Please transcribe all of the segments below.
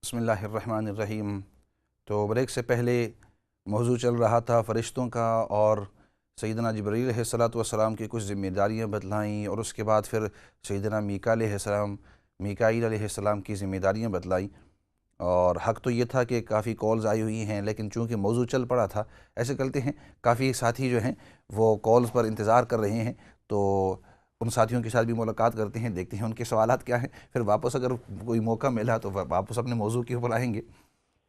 بسم اللہ الرحمن الرحیم۔ تو بریک سے پہلے موضوع چل رہا تھا فرشتوں کا، اور سیدنا جبرائیل علیہ الصلوۃ والسلام کی کچھ ذمہ داریاں بتلائیں، اور اس کے بعد پھر سیدنا میکائیل علیہ السلام کی ذمہ داریاں بتلائیں۔ اور حق تو یہ تھا کہ کافی کالز آئی ہوئی ہیں، لیکن چونکہ موضوع چل پڑا تھا، ایسے کرتے ہیں کافی ساتھی جو ہیں وہ کالز پر انتظار کر رہے ہیں، تو ان ساتھیوں کے ساتھ بھی ملاقات کرتے ہیں، دیکھتے ہیں ان کے سوالات کیا ہیں، پھر واپس اگر کوئی موقع ملا تو واپس اپنے موضوع کے اوپر آئیں گے۔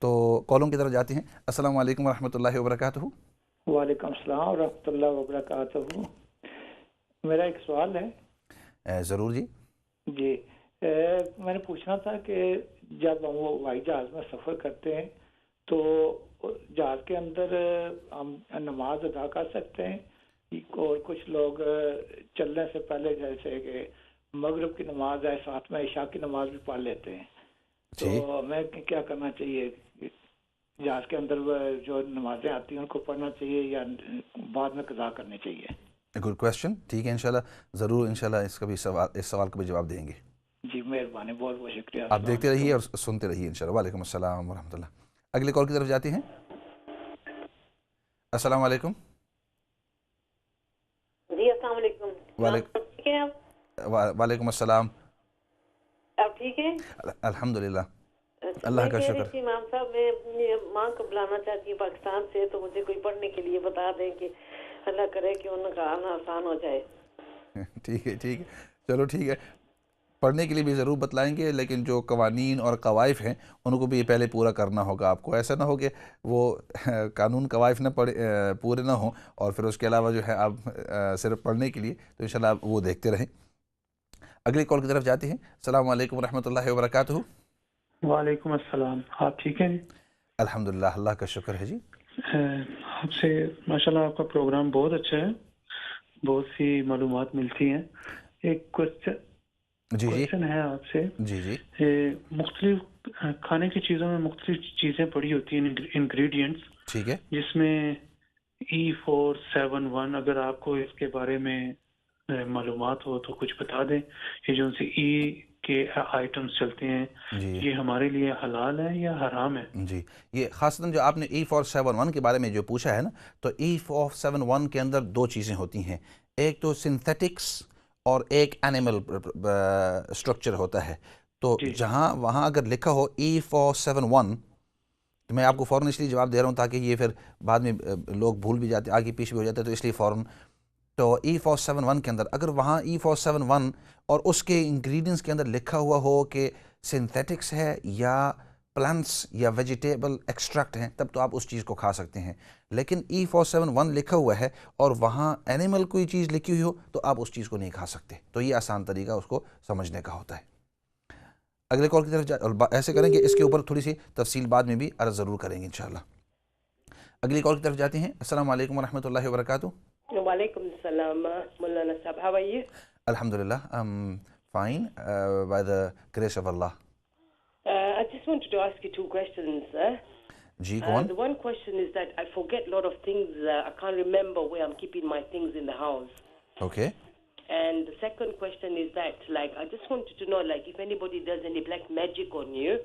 تو کالوں کی طرف جاتے ہیں۔ السلام علیکم ورحمۃ اللہ وبرکاتہ۔ وعلیکم السلام ورحمۃ اللہ وبرکاتہ۔ میرا ایک سوال ہے۔ ضرور جی۔ جی میں نے پوچھنا تھا کہ جب ہم وہ ہوائی جہاز میں سفر کرتے ہیں تو جہاز کے اندر ہم نماز ادا کر سکتے ہیں، اور کچھ لوگ چلنے سے پہلے جیسے کہ مغرب کی نماز ہے، ساتھ میں عشاء کی نماز بھی پڑھ لیتے ہیں، تو ہمیں کیا کرنا چاہیے؟ جہاز کے اندر جو نمازیں آتی ہیں ان کو پڑھنا چاہیے یا بعد میں قضا کرنی چاہیے؟ گڈ کویشچن، ٹھیک ہے، انشاءاللہ ضرور، انشاءاللہ اس سوال کا بھی جواب دیں گے۔ جی مہربانی، بہت بہت شکریہ۔ آپ دیکھتے رہیے اور سنتے رہیے انشاءاللہ۔ وعلیکم السلام ورحمۃ اللہ۔ اگلی کال کی طرف جاتے ہیں۔ السلام علیکم۔ جی السلام علیکم۔ ٹھیک ہے آپ؟ وعلیکم السلام۔ آپ ٹھیک ہیں؟ الحمدللہ، اللہ کا شکر۔ امام صاحب میں اپنی ماں کو بلانا چاہتی ہوں پاکستان سے، تو مجھے کوئی پڑھنے کے لیے بتا دیں کہ اللہ کرے کہ ان کا آنا آسان ہو جائے۔ ٹھیک ہے، ٹھیک ہے، چلو ٹھیک ہے، پڑھنے کے لیے بھی ضرور بتلائیں گے، لیکن جو قوانین اور قوائف ہیں ان کو بھی پہلے پورا کرنا ہوگا آپ کو۔ ایسا نہ ہو کہ وہ قانون قوائف نہ پورے نہ ہوں اور پھر اس کے علاوہ جو ہے آپ صرف پڑھنے کے لیے، تو انشاءاللہ آپ وہ دیکھتے رہیں۔ اگلی کال کی طرف جاتے ہیں۔ السلام علیکم ورحمۃ اللہ وبرکاتہ۔ وعلیکم السلام، آپ ٹھیک ہیں؟ الحمدللہ، اللہ کا شکر ہے جی۔ آپ سے ماشاءاللہ آپ کا پروگرام بہت اچھا ہے، بہت سی معلومات ملتی ہیں۔ ایک کوشچن ہے آپ سے۔ جی مختلف کھانے کی چیزوں میں مختلف چیزیں پڑی ہوتی ہیں، انگریڈینٹس، ٹھیک ہے، جس میں E471، اگر آپ کو اس کے بارے میں معلومات ہو تو کچھ بتا دیں۔ یہ جو ان سے کے آئٹمس چلتے ہیں، یہ ہمارے لیے حلال ہے یا حرام ہے؟ جی، یہ خاصاً جو آپ نے E471 کے بارے میں جو پوچھا ہے نا، تو E471 کے اندر دو چیزیں ہوتی ہیں، ایک تو سنتھیٹکس اور ایک اینیمل اسٹرکچر ہوتا ہے۔ تو وہاں اگر لکھا ہو E471، تو میں آپ کو فوراً اس لیے جواب دے رہا ہوں تاکہ یہ پھر بعد میں لوگ بھول بھی جاتے، آگے پیچھے بھی ہو جاتے، تو اس لیے فوراً تو E471 کے اندر اگر وہاں E471 اور اس کے انگریڈینٹس کے اندر لکھا ہوا ہو کہ سنتھیٹکس ہے یا پلانٹس یا ویجیٹیبل ایکسٹریکٹ ہیں، تب تو آپ اس چیز کو کھا سکتے ہیں۔ لیکن E471 لکھا ہوا ہے اور وہاں اینیمل کوئی چیز لکھی ہوئی ہو تو آپ اس چیز کو نہیں کھا سکتے۔ تو یہ آسان طریقہ اس کو سمجھنے کا ہوتا ہے۔ اگلے کال کی طرف ایسے کریں گے، اس کے اوپر تھوڑی سی تفصیل بعد میں بھی عرض ضرور کریں گے انشاءاللہ۔ اگلی کال کی طرف جاتے ہیں۔ السلام علیکم ورحمۃ اللہ وبرکاتہ۔ وعلیکم السلام مولانا صاحب، how are you؟ Alhamdulillah, I'm fine by the grace of Allah. I just wanted to ask you two questions. Ji, go on. The one question is that I forget a lot of things. I can't remember where I'm keeping my things in the house. Okay. And the second question is that, like, I just wanted to know, like, if anybody does any black magic on you,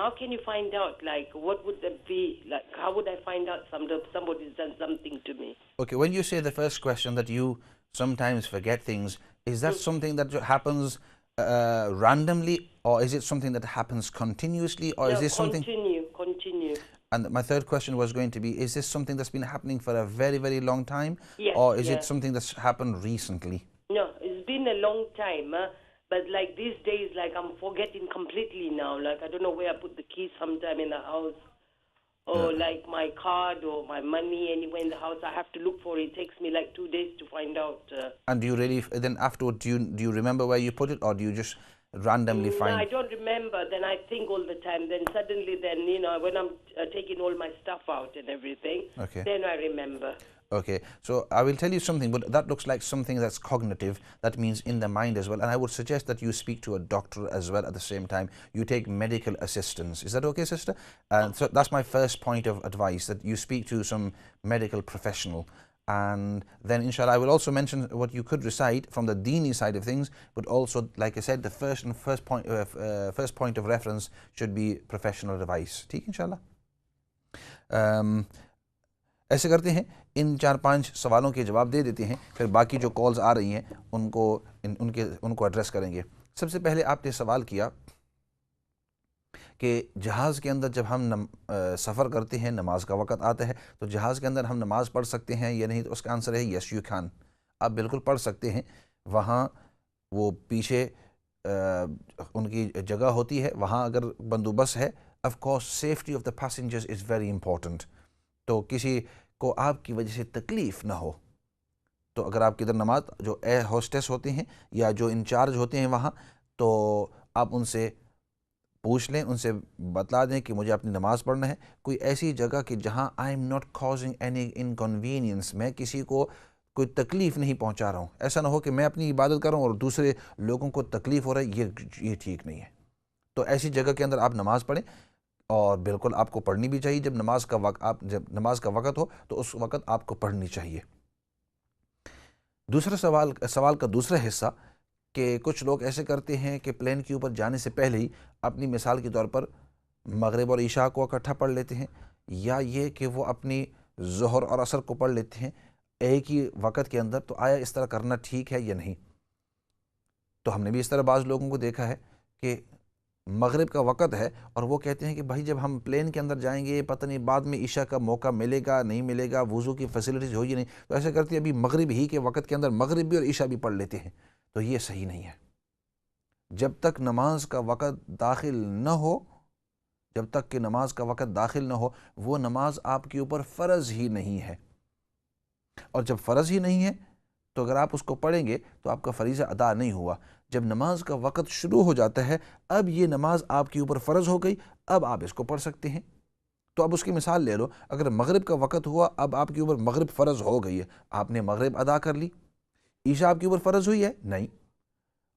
how can you find out, like, what would that be? Like, how would I find out somebody's done something to me? Okay, when you say the first question that you sometimes forget things, is that something that happens randomly, or is it something that happens continuously, or is this something... Continue. And my third question was going to be, is this something that's been happening for a very, very long time? Yes. Or is it something that's happened recently? No, it's been a long time, but like these days, like I'm forgetting completely now. Like I don't know where I put the keys sometime in the house, or like my card or my money anywhere in the house. I have to look for it. It takes me like 2 days to find out. And do you really, then afterward, do you remember where you put it, or do you just randomly find? No, I don't remember. Then I think all the time. Then suddenly, then, you know, when I'm taking all my stuff out and everything, then I remember. Okay, so I will tell you something, but that looks like something that's cognitive. That means in the mind as well. And I would suggest that you speak to a doctor as well at the same time. You take medical assistance. Is that okay, sister? And so that's my first point of advice, that you speak to some medical professional. And then inshallah I will also mention what you could recite from the Deeni side of things, but also like I said the first point of reference should be professional advice. ٹھیک انشاءاللہ. ایسے کرتے ہیں ان 4-5 سوالوں کے جواب دے دیتے ہیں, پھر باقی جو کالز آ رہی ہیں ان کو ایڈریس کریں گے. سب سے پہلے آپ نے سوال کیا کہ جہاز کے اندر جب ہم سفر کرتے ہیں, نماز کا وقت آتا ہے, تو جہاز کے اندر ہم نماز پڑھ سکتے ہیں یا نہیں؟ تو اس کا آنسر ہے یس یو کین. آپ بالکل پڑھ سکتے ہیں. وہاں وہ پیچھے ان کی جگہ ہوتی ہے, وہاں اگر بندوبست ہے. Of course safety of the passengers is very important, تو کسی کو آپ کی وجہ سے تکلیف نہ ہو. تو اگر آپ کی ادھر نماز جو ایئر ہوسٹس ہوتے ہیں یا جو انچارج ہوتے ہیں وہاں, تو آپ ان سے پوچھ لیں, ان سے بتلا دیں کہ مجھے اپنی نماز پڑھنا ہے. کوئی ایسی جگہ کہ جہاں I am not causing any inconvenience, میں کسی کو کوئی تکلیف نہیں پہنچا رہا ہوں. ایسا نہ ہو کہ میں اپنی عبادت کروں اور دوسرے لوگوں کو تکلیف ہو رہا ہے, یہ ٹھیک نہیں ہے. تو ایسی جگہ کے اندر آپ نماز پڑھیں, اور بالکل آپ کو پڑھنی بھی چاہیے. جب جب نماز کا وقت ہو تو اس وقت آپ کو پڑھنی چاہیے. دوسرا سوال کا دوسرا حصہ کہ کچھ لوگ ایسے کرتے ہیں کہ پلین کے اوپر جانے سے پہلے ہی اپنی مثال کے طور پر مغرب اور عشاء کو اکٹھا پڑھ لیتے ہیں, یا یہ کہ وہ اپنی ظہر اور عصر کو پڑھ لیتے ہیں ایک ہی وقت کے اندر. تو آیا اس طرح کرنا ٹھیک ہے یا نہیں؟ تو ہم نے بھی اس طرح بعض لوگوں کو دیکھا ہے کہ مغرب کا وقت ہے اور وہ کہتے ہیں کہ بھائی جب ہم پلین کے اندر جائیں گے پتہ نہیں بعد میں عشاء کا موقع ملے گا نہیں ملے گا, وضو کی فیسلٹیز ہو یا نہیں, تو ایسے کرتے ہیں ابھی مغرب ہی کے وقت کے اندر مغرب بھی اور عشاء بھی پڑھ لیتے ہیں. تو یہ صحیح نہیں ہے. جب تک نماز کا وقت داخل نہ ہو, جب تک کہ نماز کا وقت داخل نہ ہو, وہ نماز آپ کے اوپر فرض ہی نہیں ہے. اور جب فرض ہی نہیں ہے تو اگر آپ اس کو پڑھیں گے تو آپ کا فریضہ ادا نہیں ہوا. جب نماز کا وقت شروع ہو جاتا ہے, اب یہ نماز آپ کے اوپر فرض ہو گئی, اب آپ اس کو پڑھ سکتے ہیں. تو اب اس کی مثال لے لو, اگر مغرب کا وقت ہوا, اب آپ کے اوپر مغرب فرض ہو گئی ہے, آپ نے مغرب ادا کر لی. عشاء آپ کے اوپر فرض ہوئی ہے؟ نہیں.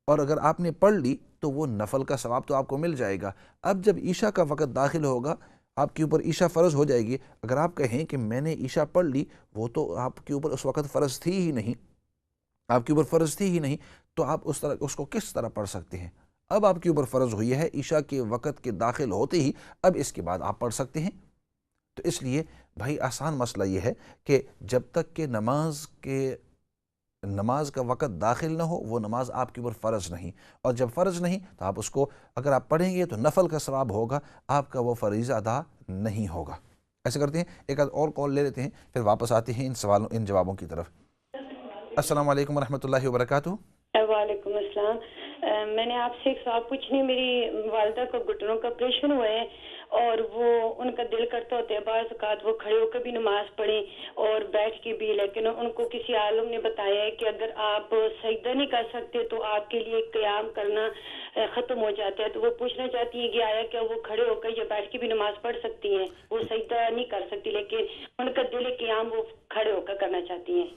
اور اگر آپ نے پڑھ لی تو وہ نفل کا ثواب تو آپ کو مل جائے گا. اب جب عشاء کا وقت داخل ہوگا, آپ کے اوپر عشاء فرض ہو جائے گی. اگر آپ کہیں کہ میں نے عشاء پڑھ لی, وہ تو آپ کے اوپر اس وقت فرض تھی ہی نہیں, آپ کے اوپر فرض تھی ہی نہیں, تو آپ اس کو کس طرح پڑھ سکتے ہیں؟ اب آپ کے اوپر فرض ہوئی ہے عشاء کے وقت کے داخل ہوتے ہی, اب اس کے بعد آپ پڑھ سکتے ہیں. تو اس لیے بھائی آسان مسئلہ یہ ہے کہ جب تک کہ نماز کا وقت داخل نہ ہو, وہ نماز آپ کے اوپر فرض نہیں. اور جب فرض نہیں تو آپ اس کو اگر آپ پڑھیں گے تو نفل کا ثواب ہوگا, آپ کا وہ فریضہ ادا نہیں ہوگا. ایسے کرتے ہیں, ایک اور کال لے لیتے ہیں, پھر واپس آتے ہیں ان جوابوں کی طرف. السلام علیکم ورحمۃ اللہ وبرکاتہ. وعلیکم السلام. میں نے آپ سے ایک سوال پوچھنی. میری والدہ کو گھٹنوں کا آپریشن ہوا ہے اور وہ ان کا دل کرتا ہوتا ہے بعض اوقات وہ کھڑے ہو کے بھی نماز پڑھیں اور بیٹھ کے بھی, لیکن ان کو کسی عالم نے بتایا ہے کہ اگر آپ سجدہ نہیں کر سکتے تو آپ کے لیے قیام کرنا ختم ہو جاتا ہے. تو وہ پوچھنا چاہتی ہیں کہ آیا کیا وہ کھڑے ہو کر یا بیٹھ کے بھی نماز پڑھ سکتی ہیں؟ وہ سجدہ نہیں کر سکتی لیکن ان کا دل قیام وہ کھڑے ہو کر کرنا چاہتی ہیں.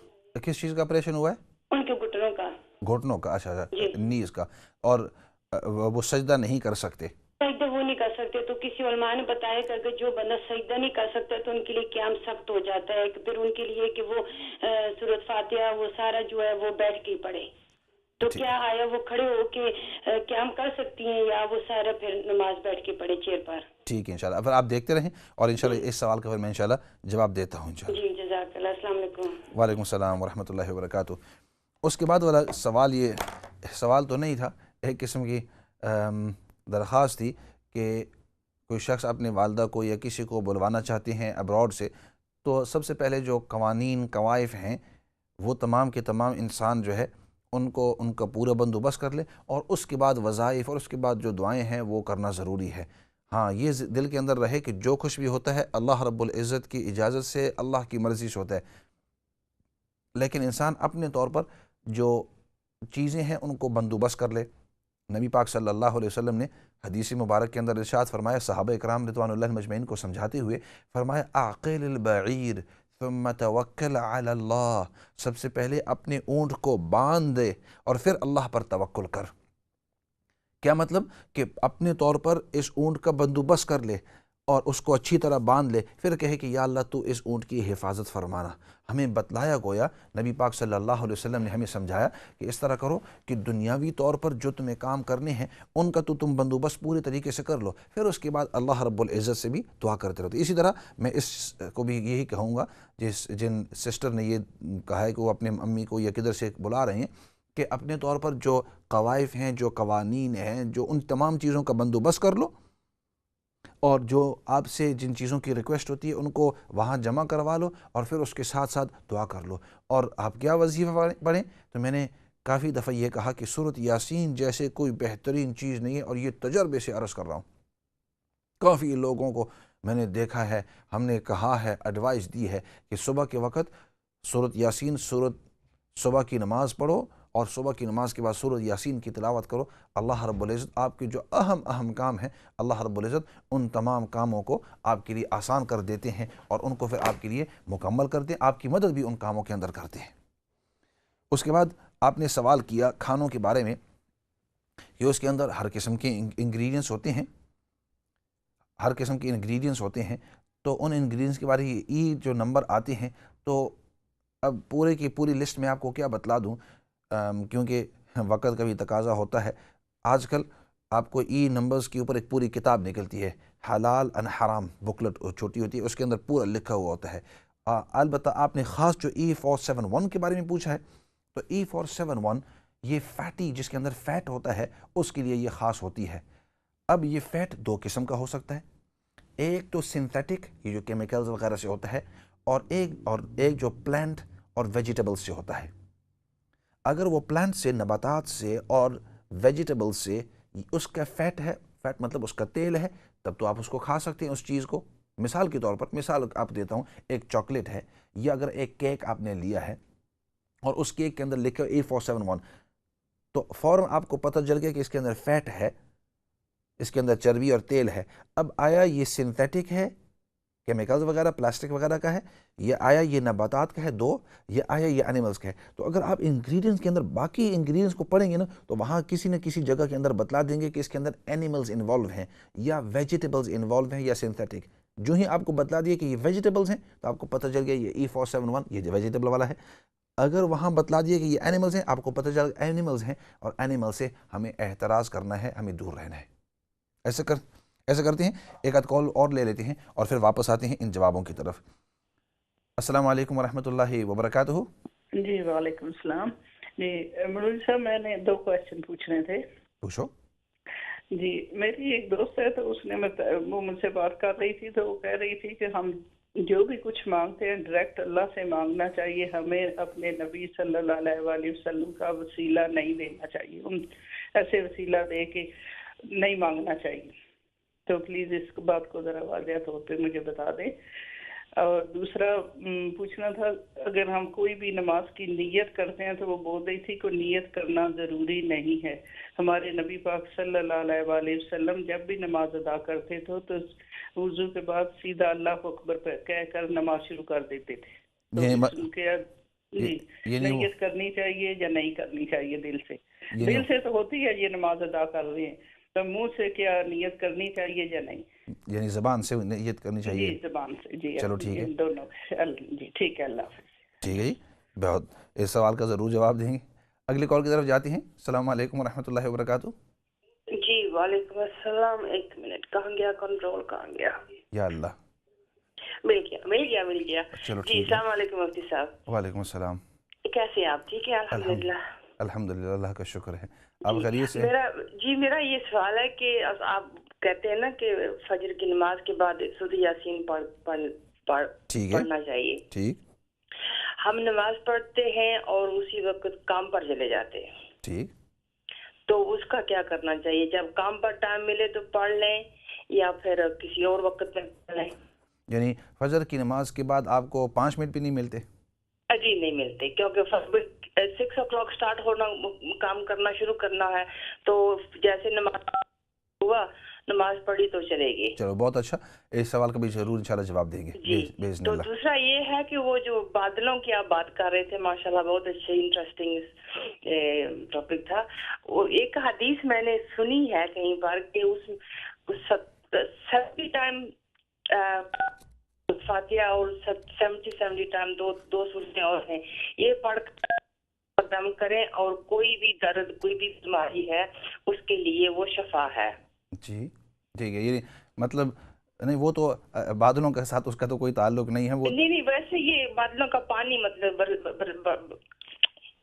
کس چیز کا آپریشن ہوا ہے؟ ان کے گھٹنوں کا. گھٹنوں کا, اچھا نیز کا. اور وہ سجدہ نہیں کر سکتے؟ سجدہ وہ نہیں کر سکتے. تو کسی علماء نے بتایا کہ اگر جو بندہ سجدہ نہیں کر سکتا تو ان کے لیے قیام سخت ہو جاتا ہے, کہ پھر ان کے لیے کہ وہ سورۃ فاتحہ وہ سارا جو ہے وہ بیٹھ کے پڑھے. تو کیا آیا وہ کھڑے ہو کے قیام کر سکتی ہیں یا وہ سارا پھر نماز بیٹھ کے پڑھے چیئر پر؟ ٹھیک ہے انشاءاللہ. پھر آپ دیکھتے رہیں اور انشاءاللہ اس سوال کا پھر میں انشاءاللہ جواب دیتا ہوں انشاءاللہ. جی جزاک اللہ. السلام علیکم. وعلیکم السلام ورحمۃ اللہ وبرکاتہ. اس کے بعد والا سوال, یہ سوال تو نہیں تھا, ایک قسم کی درخواست تھی کہ کوئی شخص اپنے والدہ کو یا کسی کو بلوانا چاہتے ہیں ابراڈ سے. تو سب سے پہلے جو قوانین قوائف ہیں وہ تمام کے تمام انسان جو ہے ان کا پورا بندوبست کر لے, اور اس کے بعد وظائف اور اس کے بعد جو دعائیں ہیں وہ کرنا ضروری ہے. ہاں یہ دل کے اندر رہے کہ جو کچھ بھی ہوتا ہے اللہ رب العزت کی اجازت سے, اللہ کی مرضی سے ہوتا ہے. لیکن انسان اپنے طور پر جو چیزیں ہیں ان کو بندوبست کر لے. نبی پاک صلی اللہ علیہ وسلم نے حدیث مبارک کے اندر ارشاد فرمایا, صحابہ اکرام رضوان اللہ مجمعین کو سمجھاتے ہوئے فرمایا, اعقل البعیر ثم توکل علی اللہ, سب سے پہلے اپنے اونٹ کو باندھ دے اور پھر اللہ پر توکل کر. کیا مطلب؟ کہ اپنے طور پر اس اونٹ کا بندوبست کر لے اور اس کو اچھی طرح باندھ لے، پھر کہے کہ یا اللہ تو اس اونٹ کی حفاظت فرمانا. ہمیں بتلایا گویا نبی پاک صلی اللہ علیہ وسلم نے ہمیں سمجھایا کہ اس طرح کرو کہ دنیاوی طور پر جو تمہیں کام کرنے ہیں ان کا تو تم بندوبست پورے طریقے سے کر لو، پھر اس کے بعد اللہ رب العزت سے بھی دعا کرتے رہو. اسی طرح میں اس کو بھی یہی کہوں گا جن سسٹر نے یہ کہا ہے کہ وہ اپنے امی کو یا کدھر سے بلا رہے ہیں، کہ اپنے طور پر جو قوائف ہیں، جو قوانین ہیں، جو ان تمام چیزوں کا بندوبست کر لو، اور جو آپ سے جن چیزوں کی ریکویسٹ ہوتی ہے ان کو وہاں جمع کروا لو، اور پھر اس کے ساتھ ساتھ دعا کر لو. اور آپ کیا وظیفہ پڑھیں؟ تو میں نے کافی دفعہ یہ کہا کہ سورۃ یاسین جیسے کوئی بہترین چیز نہیں ہے، اور یہ تجربے سے عرض کر رہا ہوں. کافی لوگوں کو میں نے دیکھا ہے، ہم نے کہا ہے، ایڈوائس دی ہے کہ صبح کے وقت سورۃ یاسین، صبح کی نماز پڑھو، اور صبح کی نماز کے بعد سورۃ یاسین کی تلاوت کرو. اللہ رب العزت آپ کے جو اہم کام ہیں، اللہ رب العزت ان تمام کاموں کو آپ کے لیے آسان کر دیتے ہیں، اور ان کو پھر آپ کے لیے مکمل کرتے ہیں، آپ کی مدد بھی ان کاموں کے اندر کرتے ہیں. اس کے بعد آپ نے سوال کیا کھانوں کے بارے میں کہ اس کے اندر ہر قسم کے انگریڈینٹس ہوتے ہیں، ہر قسم کے انگریڈینٹس ہوتے ہیں. تو ان انگریڈینٹس کے بارے میں ای جو نمبر آتے ہیں، تو اب پورے کی پوری لسٹ میں آپ کو کیا بتلا دوں، کیونکہ وقت کا بھی تقاضا ہوتا ہے. آج کل آپ کو ای نمبرز کے اوپر ایک پوری کتاب نکلتی ہے، حلال ان حرام بکلٹ چھوٹی ہوتی ہے، اس کے اندر پورا لکھا ہوا ہوتا ہے. البتہ آپ نے خاص جو E471 کے بارے میں پوچھا ہے، تو E471 یہ فیٹی، جس کے اندر فیٹ ہوتا ہے، اس کے لیے یہ خاص ہوتی ہے. اب یہ فیٹ دو قسم کا ہو سکتا ہے، ایک تو سنتھیٹک، یہ جو کیمیکلز وغیرہ سے ہوتا ہے، اور ایک جو پلانٹ اور ویجیٹیبل سے ہوتا ہے. اگر وہ پلانٹ سے، نباتات سے اور ویجیٹیبل سے اس کا فیٹ ہے، فیٹ مطلب اس کا تیل ہے، تب تو آپ اس کو کھا سکتے ہیں اس چیز کو. مثال کے طور پر، مثال آپ دیتا ہوں، ایک چاکلیٹ ہے، یا اگر ایک کیک آپ نے لیا ہے اور اس کیک کے اندر لکھا ہے E471، تو فوراً آپ کو پتہ چل گیا کہ اس کے اندر فیٹ ہے، اس کے اندر چربی اور تیل ہے. اب آیا یہ سنتھیٹک ہے، کیمیکلز وغیرہ پلاسٹک وغیرہ کا ہے، یہ آیا یہ نباتات کا ہے دو، یہ آیا یہ اینیملز کا ہے. تو اگر آپ انگریڈینٹس کے اندر باقی انگریڈینٹس کو پڑھیں گے نا، تو وہاں کسی نہ کسی جگہ کے اندر بتلا دیں گے کہ اس کے اندر اینیملز انوالو ہیں، یا ویجیٹیبلز انوالو ہیں، یا سنتھیٹک. جو ہی آپ کو بتلا دیے کہ یہ ویجیٹیبلز ہیں، تو آپ کو پتہ چل گیا یہ E471 یہ ویجیٹیبل والا ہے. اگر وہاں بتلا دیے کہ یہ اینیملز ہیں، آپ کو پتہ چل گیا اینیملز ہیں، اور اینیمل سے ہمیں احتراز کرنا ہے، ہمیں دور رہنا ہے. ایسا کرتے ہیں، ایک آدھ کال اور لے لیتے ہیں اور پھر واپس آتے ہیں ان جوابوں کی طرف. السلام علیکم ورحمۃ اللہ وبرکاتہ. جی وعلیکم السلام. جی مولوی صاحب، میں نے 2 کویسچن پوچھنے تھے. پوچھو. جی میری ایک دوست ہے، تو اس نے وہ مجھ سے بات کر رہی تھی، تو وہ کہہ رہی تھی کہ ہم جو بھی کچھ مانگتے ہیں ڈائریکٹ اللہ سے مانگنا چاہیے، ہمیں اپنے نبی صلی اللہ علیہ وآلہ وسلم کا وسیلہ نہیں دینا چاہیے، ایسے وسیلہ دے کے نہیں مانگنا چاہیے. تو پلیز اس بات کو ذرا واضح طور پہ مجھے بتا دیں. اور دوسرا پوچھنا تھا، اگر ہم کوئی بھی نماز کی نیت کرتے ہیں تو وہ بول رہی تھی کہ نیت کرنا ضروری نہیں ہے. ہمارے نبی پاک صلی اللہ علیہ وآلہ وسلم جب بھی نماز ادا کرتے تھے تو وضو کے بعد سیدھا اللہ اکبر پہ کہہ کر نماز شروع کر دیتے تھے. تو نیت کرنی چاہیے یا نہیں کرنی چاہیے؟ دل سے تو ہوتی ہے یہ نماز ادا کر رہے ہیں، تو منہ سے کیا نیت کرنی چاہیے یا نہیں؟ یعنی زبان سے نیت کرنی چاہیے؟ جی زبان سے. جی چلو ٹھیک ہے، دونوں. جی ٹھیک ہے، اللہ حافظ. ٹھیک ہے جی، بہت اس سوال کا ضرور جواب دیں گے. اگلی کال کی طرف جاتے ہیں. السلام علیکم ورحمۃ اللہ وبرکاتہ. جی وعلیکم السلام. ایک منٹ، کہاں گیا کنٹرول، کہاں گیا؟ یا اللہ، مل گیا. چلو جی السلام علیکم مفتی صاحب. وعلیکم السلام. کیسے ہیں آپ؟ ٹھیک ہے الحمدللہ. الحمدللہ، اللہ کا شکر ہے. آپ خیریت سے؟ میرا یہ سوال ہے کہ آپ کہتے ہیں نا کہ فجر کی نماز کے بعد سورۃ یاسین پڑھنا چاہیے. ٹھیک. ہم نماز پڑھتے ہیں اور اسی وقت کام پر چلے جاتے ہیں. ٹھیک. تو اس کا کیا کرنا چاہیے؟ جب کام پر ٹائم ملے تو پڑھ لیں یا پھر کسی اور وقت میں پڑھ لیں؟ یعنی فجر کی نماز کے بعد آپ کو 5 منٹ بھی نہیں ملتے؟ جی نہیں ملتے، کیونکہ 6 o'clock اسٹارٹ ہونا، کام کرنا شروع کرنا ہے، تو جیسے نماز ہوا، نماز پڑھی تو چلے گی. چلو بہت اچھا، اس سوال کا بھی ضرور انشاءاللہ جواب دیں گے. جی. تو دوسرا یہ ہے کہ وہ جو بادلوں کی آپ بات کر رہے تھے، ماشاءاللہ بہت اچھے انٹرسٹنگ ٹاپک تھا. ایک حدیث میں نے سنی ہے کہیں پر کہ اس سبھی ٹائم اور 70 ٹائم دو صورتیں اور ہیں، یہ پڑھ کر دم کریں، اور کوئی بھی درد کوئی بھی بیماری ہے اس کے لیے وہ شفا ہے۔ جی ٹھیک ہے، یہ مطلب نہیں، وہ تو بادلوں کے ساتھ اس کا تو کوئی تعلق نہیں ہے، وہ نہیں ویسے یہ بادلوں کا پانی مطلب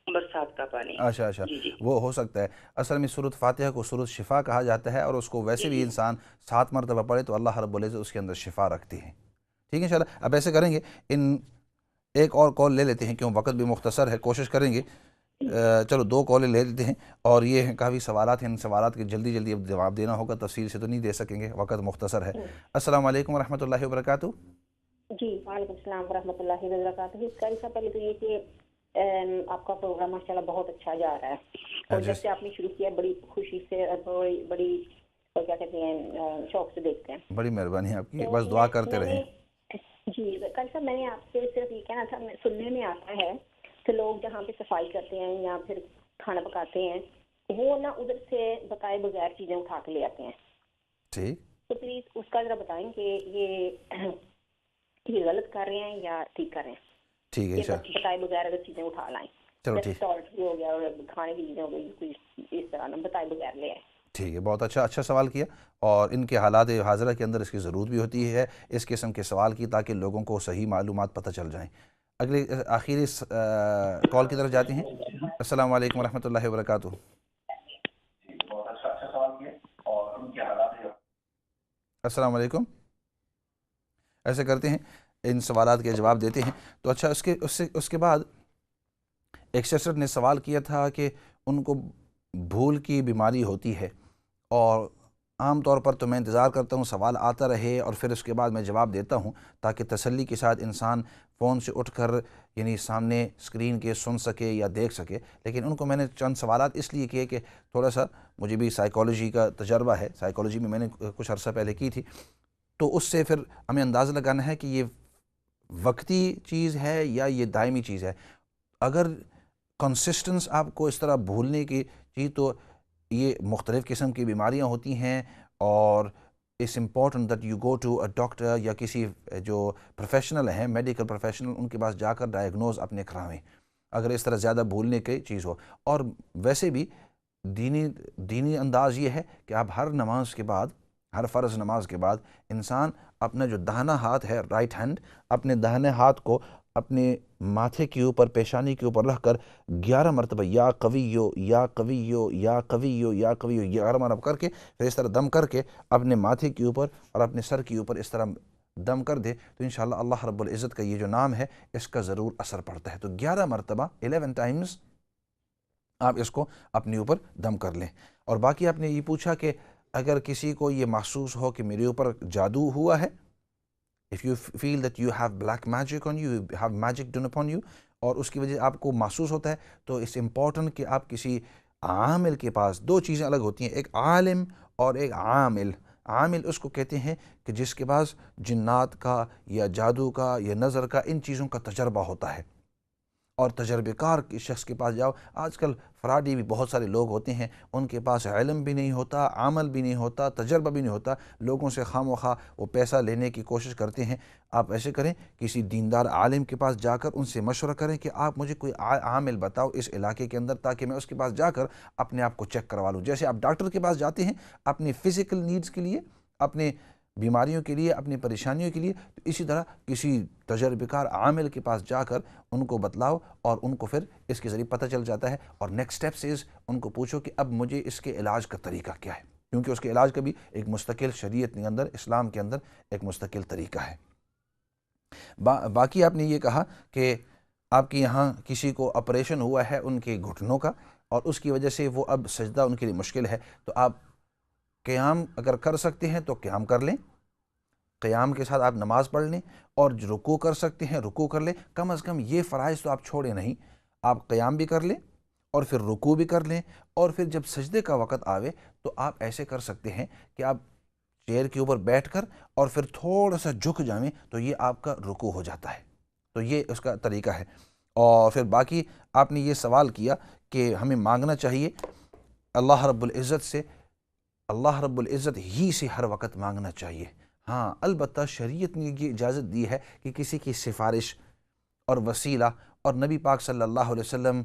برسات کا پانی۔ اچھا وہ ہو سکتا ہے۔ اصل میں سورۃ فاتحہ کو سورۃ شفا کہا جاتا ہے، اور اس کو ویسے بھی انسان 7 مرتبہ پڑھے تو اللہ رب العزت اس کے اندر شفا رکھتی ہے۔ ٹھیک ہے انشاءاللہ۔ اب ایسے کریں گے، ایک اور کال لے لیتے ہیں کیوں وقت بھی مختصر ہے، کوشش کریں گے چلو 2 کالیں لے لیتے ہیں، اور یہ کافی سوالات ہیں، ان سوالات کے جلدی اب جواب دینا ہوگا، تفصیل سے تو نہیں دے سکیں گے، وقت مختصر ہے۔ السلام علیکم ورحمۃ اللہ وبرکاتہ۔ جی وعلیکم السلام ورحمۃ اللہ وبرکاتہ۔ قاری صاحب پہلے تو یہ کہ آپ کا پروگرام ماشاءاللہ بہت اچھا جا رہا ہے، اور جب سے آپ نے شروع کیا بڑی خوشی سے بڑی کیا کہتے ہیں شوق سے دیکھتے ہیں۔ بڑی مہربانی آپ کی، بس دعا کرتے رہیں۔ جی قاری صاحب میں نے آپ سے صرف یہ کہنا تھا، سننے میں آتا ہے کہ لوگ جہاں پہ صفائی کرتے ہیں یا پھر کھانا پکاتے ہیں وہ نا ادھر سے بتائے بغیر چیزیں اٹھا کے لے آتے ہیں۔ ٹھیک، تو پلیز اس کا ذرا بتائیں کہ یہ غلط کر رہے ہیں یا ٹھیک کر رہے ہیں؟ ٹھیک ہے یہ بتائے بغیر اگر چیزیں اٹھا لائیں، چلو ٹھیک، سالٹ بھی ہو گیا اور کھانے کی چیزیں ہو گئی، کوئی اس طرح نہ بتائے بغیر لے آئے۔ ٹھیک ہے، بہت اچھا سوال کیا، اور ان کے حالات حاضرہ کے اندر اس کی ضرورت بھی ہوتی ہے اس قسم کے سوال کی، تاکہ لوگوں کو صحیح معلومات پتہ چل جائیں۔ اگلے آخری کال کی طرف جاتے ہیں۔ السلام علیکم ورحمۃ اللہ وبرکاتہ۔ السلام علیکم۔ ایسے کرتے ہیں، ان سوالات کے جواب دیتے ہیں۔ تو اچھا اس کے بعد ایک سسٹر نے سوال کیا تھا کہ ان کو بھول کی بیماری ہوتی ہے، اور عام طور پر تو میں انتظار کرتا ہوں سوال آتا رہے اور پھر اس کے بعد میں جواب دیتا ہوں، تاکہ تسلی کے ساتھ انسان فون سے اٹھ کر یعنی سامنے اسکرین کے سن سکے یا دیکھ سکے۔ لیکن ان کو میں نے چند سوالات اس لیے کیے کہ تھوڑا سا مجھے بھی سائیکالوجی کا تجربہ ہے، سائیکالوجی میں نے کچھ عرصہ پہلے کی تھی، تو اس سے پھر ہمیں اندازہ لگانا ہے کہ یہ وقتی چیز ہے یا یہ دائمی چیز ہے۔ اگر کنسسٹنس آپ کو اس طرح بھولنے کی چیز، تو یہ مختلف قسم کی بیماریاں ہوتی ہیں، اور it's important that you go to a doctor یا کسی جو پروفیشنل ہیں میڈیکل پروفیشنل، ان کے پاس جا کر ڈائگنوز اپنے کراویں اگر اس طرح زیادہ بھولنے کی چیز ہو۔ اور ویسے بھی دینی انداز یہ ہے کہ آپ ہر نماز کے بعد، ہر فرض نماز کے بعد انسان اپنا جو داہنا ہاتھ ہے رائٹ ہینڈ، اپنے داہنے ہاتھ کو اپنے ماتھے کے اوپر، پیشانی کے اوپر رکھ کر 11 مرتبہ یا قویو یا قویو یا قویو یا قویو 11 مرتبہ کر کے، پھر اس طرح دم کر کے اپنے ماتھے کے اوپر اور اپنے سر کے اوپر اس طرح دم کر دے، تو انشاءاللہ اللہ رب العزت کا یہ جو نام ہے اس کا ضرور اثر پڑتا ہے۔ تو 11 مرتبہ 11 ٹائمز آپ اس کو اپنے اوپر دم کر لیں۔ اور باقی آپ نے یہ پوچھا کہ اگر کسی کو یہ محسوس ہو کہ میرے اوپر جادو ہوا ہے، if you feel that you have black magic on you, you have magic done upon you، اور اس کی وجہ آپ کو محسوس ہوتا ہے، تو it's important کہ آپ کسی عامل کے پاس، 2 چیزیں الگ ہوتی ہیں، ایک عالم اور ایک عامل۔ عامل اس کو کہتے ہیں کہ جس کے پاس جنات کا یا جادو کا یا نظر کا ان چیزوں کا تجربہ ہوتا ہے، اور تجربے کار کے شخص کے پاس جاؤ۔ آج کل فراڈی بھی بہت سارے لوگ ہوتے ہیں، ان کے پاس علم بھی نہیں ہوتا، عمل بھی نہیں ہوتا، تجربہ بھی نہیں ہوتا، لوگوں سے خواہ مخواہ وہ پیسہ لینے کی کوشش کرتے ہیں۔ آپ ایسے کریں، کسی دیندار عالم کے پاس جا کر ان سے مشورہ کریں کہ آپ مجھے کوئی عامل بتاؤ اس علاقے کے اندر، تاکہ میں اس کے پاس جا کر اپنے آپ کو چیک کروا لوں۔ جیسے آپ ڈاکٹر کے پاس جاتے ہیں اپنی فزیکل نیڈز کے لیے، اپنے بیماریوں کے لیے، اپنی پریشانیوں کے لیے، تو اسی طرح کسی تجربہ کار عامل کے پاس جا کر ان کو بتلاؤ، اور ان کو پھر اس کے ذریعے پتہ چل جاتا ہے۔ اور نیکسٹ اسٹیپ از ان کو پوچھو کہ اب مجھے اس کے علاج کا طریقہ کیا ہے، کیونکہ اس کے علاج کا بھی ایک مستقل شریعت کے اندر، اسلام کے اندر ایک مستقل طریقہ ہے۔ باقی آپ نے یہ کہا کہ آپ کے یہاں کسی کو آپریشن ہوا ہے ان کے گھٹنوں کا، اور اس کی وجہ سے وہ اب سجدہ ان کے لیے مشکل ہے، تو آپ قیام اگر کر سکتے ہیں تو قیام کر لیں، قیام کے ساتھ آپ نماز پڑھ لیں، اور رکوع کر سکتے ہیں رکوع کر لیں۔ کم از کم یہ فرائض تو آپ چھوڑیں نہیں، آپ قیام بھی کر لیں اور پھر رکوع بھی کر لیں، اور پھر جب سجدے کا وقت آوے تو آپ ایسے کر سکتے ہیں کہ آپ چیئر کے اوپر بیٹھ کر اور پھر تھوڑا سا جھک جائیں، تو یہ آپ کا رکوع ہو جاتا ہے۔ تو یہ اس کا طریقہ ہے۔ اور پھر باقی آپ نے یہ سوال کیا کہ ہمیں مانگنا چاہیے اللہ رب العزت سے، اللہ رب العزت ہی سے ہر وقت مانگنا چاہیے۔ ہاں البتہ شریعت نے یہ اجازت دی ہے کہ کسی کی سفارش اور وسیلہ اور نبی پاک صلی اللہ علیہ وسلم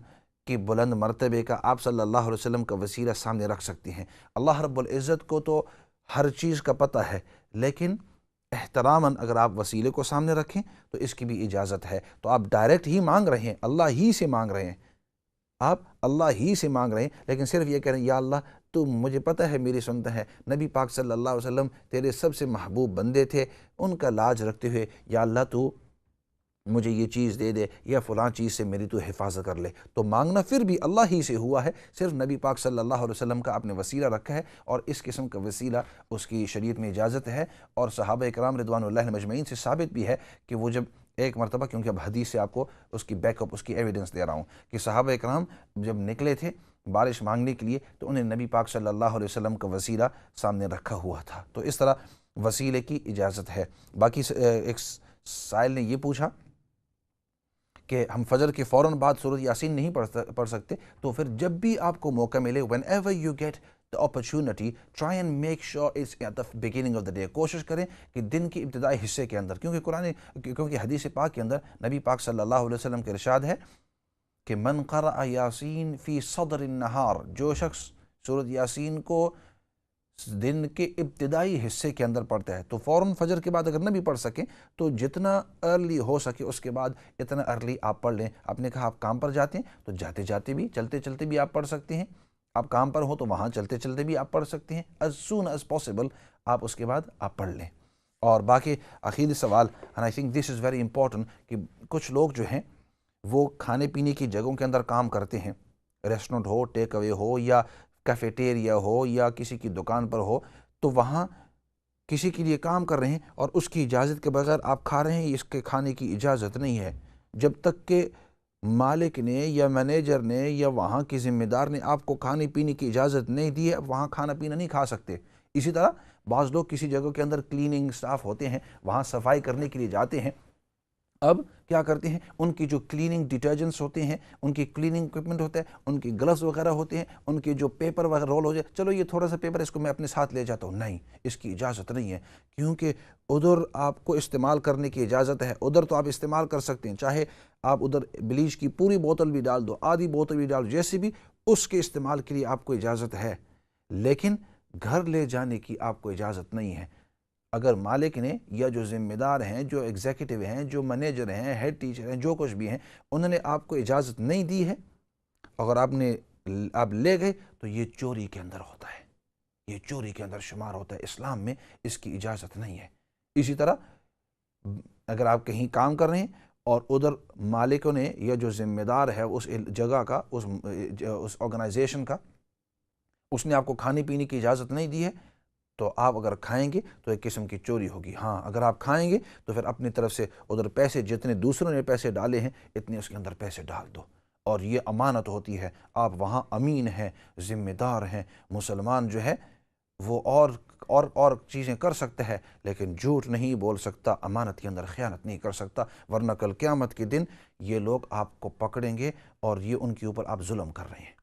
کی بلند مرتبے کا آپ صلی اللہ علیہ وسلم کا وسیلہ سامنے رکھ سکتی ہیں۔ اللہ رب العزت کو تو ہر چیز کا پتہ ہے، لیکن احتراماً اگر آپ وسیلے کو سامنے رکھیں تو اس کی بھی اجازت ہے۔ تو آپ ڈائریکٹ ہی مانگ رہے ہیں، اللہ ہی سے مانگ رہے ہیں، آپ اللہ ہی سے مانگ رہے ہیں، لیکن صرف یہ کہہ رہے ہیں یا اللہ تو مجھے پتہ ہے میری سنت ہے، نبی پاک صلی اللہ علیہ وسلم تیرے سب سے محبوب بندے تھے، ان کا لاج رکھتے ہوئے یا اللہ تو مجھے یہ چیز دے دے یا فلاں چیز سے میری تو حفاظت کر لے۔ تو مانگنا پھر بھی اللہ ہی سے ہوا ہے، صرف نبی پاک صلی اللہ علیہ وسلم کا آپ نے وسیلہ رکھا ہے، اور اس قسم کا وسیلہ اس کی شریعت میں اجازت ہے۔ اور صحابہ اکرام رضوان اللہ مجمعین سے ثابت بھی ہے کہ وہ جب ایک مرتبہ، کیونکہ اب حدیث سے آپ کو اس کی بیک اپ، اس کی ایویڈنس دے رہا ہوں، کہ صحابہ اکرام جب نکلے تھے بارش مانگنے کے لیے تو انہیں نبی پاک صلی اللہ علیہ وسلم کا وسیلہ سامنے رکھا ہوا تھا۔ تو اس طرح وسیلے کی اجازت ہے۔ باقی ایک سائل نے یہ پوچھا کہ ہم فجر کے فوراً بعد سورۃ یاسین نہیں پڑھ سکتے، تو پھر جب بھی آپ کو موقع ملے whenever you get the opportunity try and make sure it's at the beginning of the day، کوشش کریں کہ دن کی ابتدائی حصے کے اندر، کیونکہ حدیث پاک کے اندر نبی پاک صلی اللہ علیہ وسلم کے ارشاد ہے کہ من قرأ یاسین فی صدر النہار، جو شخص سورۃ یاسین کو دن کے ابتدائی حصے کے اندر پڑھتا ہے، تو فوراً فجر کے بعد اگر نہ بھی پڑھ سکیں تو جتنا ارلی ہو سکے اس کے بعد اتنا ارلی آپ پڑھ لیں۔ آپ نے کہا آپ کام پر جاتے ہیں تو جاتے جاتے بھی، چلتے چلتے بھی آپ پڑھ سکتے ہیں، آپ کام پر ہو تو وہاں چلتے چلتے بھی آپ پڑھ سکتے ہیں، as soon as possible آپ اس کے بعد آپ پڑھ لیں۔ اور باقی آخری سوال، and I think this is very important، کہ کچھ لوگ جو ہیں وہ کھانے پینے کی جگہوں کے اندر کام کرتے ہیں، ریسٹورنٹ ہو، ٹیک اوے ہو، یا کیفیٹیریا ہو، یا کسی کی دکان پر ہو، تو وہاں کسی کے لیے کام کر رہے ہیں اور اس کی اجازت کے بغیر آپ کھا رہے ہیں، اس کے کھانے کی اجازت نہیں ہے جب تک کہ مالک نے یا مینیجر نے یا وہاں کی ذمہ دار نے آپ کو کھانے پینے کی اجازت نہیں دی ہے، وہاں کھانا پینا نہیں کھا سکتے۔ اسی طرح بعض لوگ کسی جگہ کے اندر کلیننگ سٹاف ہوتے ہیں، وہاں صفائی کرنے کے لیے جاتے ہیں، اب کیا کرتے ہیں، ان کی جو کلیننگ ڈیٹرجنٹس ہوتے ہیں، ان کی کلیننگ اکوپمنٹ ہوتا ہے، ان کی گلوز وغیرہ ہوتے ہیں، ان کے جو پیپر وغیرہ رول ہو جائے، چلو یہ تھوڑا سا پیپر اس کو میں اپنے ساتھ لے جاتا ہوں، نہیں، اس کی اجازت نہیں ہے، کیونکہ ادھر آپ کو استعمال کرنے کی اجازت ہے، ادھر تو آپ استعمال کر سکتے ہیں، چاہے آپ ادھر بلیچ کی پوری بوتل بھی ڈال دو، آدھی بوتل بھی ڈال دو، جیسے بھی اس کے استعمال کے لیے آپ کو اجازت ہے، لیکن گھر لے جانے کی آپ کو اجازت نہیں ہے۔ اگر مالک نے یا جو ذمہ دار ہیں، جو ایگزیکٹو ہیں، جو مینیجر ہیں، ہیڈ ٹیچر ہیں، جو کچھ بھی ہیں، انہوں نے آپ کو اجازت نہیں دی ہے، اگر آپ لے گئے تو یہ چوری کے اندر ہوتا ہے، یہ چوری کے اندر شمار ہوتا ہے، اسلام میں اس کی اجازت نہیں ہے۔ اسی طرح اگر آپ کہیں کام کر رہے ہیں اور ادھر مالکوں نے یا جو ذمہ دار ہے اس جگہ کا، اس آرگنائزیشن کا، اس نے آپ کو کھانے پینے کی اجازت نہیں دی ہے، تو آپ اگر کھائیں گے تو ایک قسم کی چوری ہوگی۔ ہاں اگر آپ کھائیں گے تو پھر اپنی طرف سے ادھر پیسے جتنے دوسروں نے پیسے ڈالے ہیں اتنے اس کے اندر پیسے ڈال دو، اور یہ امانت ہوتی ہے، آپ وہاں امین ہیں، ذمہ دار ہیں۔ مسلمان جو ہے وہ اور چیزیں کر سکتا ہے لیکن جھوٹ نہیں بول سکتا، امانت کے اندر خیانت نہیں کر سکتا، ورنہ کل قیامت کے دن یہ لوگ آپ کو پکڑیں گے اور یہ ان کے اوپر آپ ظلم کر رہے ہیں۔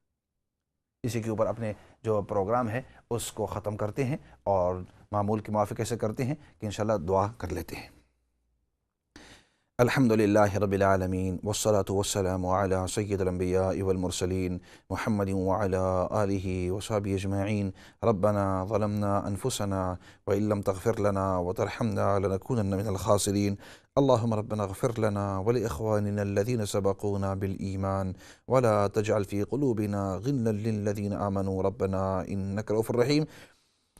اسی کے اوپر اپنے جو پروگرام ہے اس کو ختم کرتے ہیں اور معمول کے موافق ایسے کرتے ہیں کہ انشاءاللہ دعا کر لیتے ہیں۔ الحمدللہ رب العالمین والصلاة والسلام علی سید الانبیاء والمرسلین محمد وعلی آلہ وصحبہ اجمعین۔ ربنا ظلمنا انفسنا وإن لم تغفر لنا وترحمنا لنكونن من الخاسرین۔ اللهم ربنا اغفر لنا ولإخواننا الذين سبقونا بالإيمان ولا تجعل في قلوبنا غلا للذين آمنوا ربنا إنك رؤوف رحيم۔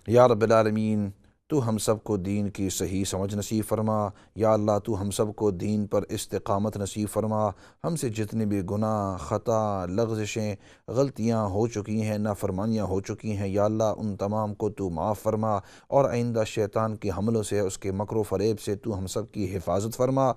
یا رب العالمین تو ہم سب کو دین کی صحیح سمجھ نصیب فرما، یا اللہ تو ہم سب کو دین پر استقامت نصیب فرما، ہم سے جتنے بھی گناہ، خطا، لغزشیں، غلطیاں ہو چکی ہیں، نافرمانیاں ہو چکی ہیں، یا اللہ ان تمام کو تو معاف فرما، اور آئندہ شیطان کے حملوں سے، اس کے مکر و فریب سے تو ہم سب کی حفاظت فرما۔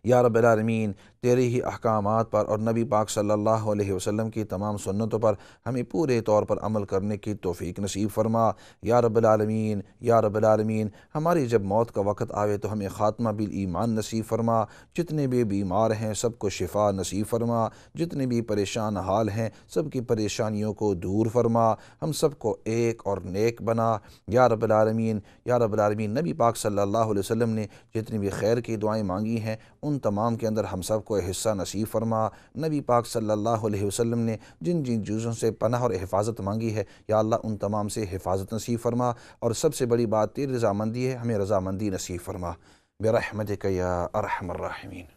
یا رب العالمین تیرے ہی احکامات پر اور نبی پاک صلی اللہ علیہ وسلم کی تمام سنتوں پر ہمیں پورے طور پر عمل کرنے کی توفیق نصیب فرما یا رب العالمین یا رب العالمین۔ ہماری جب موت کا وقت آوے تو ہمیں خاتمہ بالایمان نصیب فرما، جتنے بھی بیمار ہیں سب کو شفا نصیب فرما، جتنے بھی پریشان حال ہیں سب کی پریشانیوں کو دور فرما، ہم سب کو ایک اور نیک بنا یا رب العالمین یا رب العالمین۔ نبی پاک صلی اللہ علیہ وسلم نے جتنی بھی خیر کی دعائیں مانگی ہیں ان تمام کے اندر ہم سب کو حصہ نصیب فرما۔ نبی پاک صلی اللہ علیہ وسلم نے جن جن چیزوں سے پناہ اور حفاظت مانگی ہے یا اللہ ان تمام سے حفاظت نصیب فرما، اور سب سے بڑی بات تیری رضامندی ہے، ہمیں رضامندی نصیب فرما برحمتک یا ارحم الراحمین۔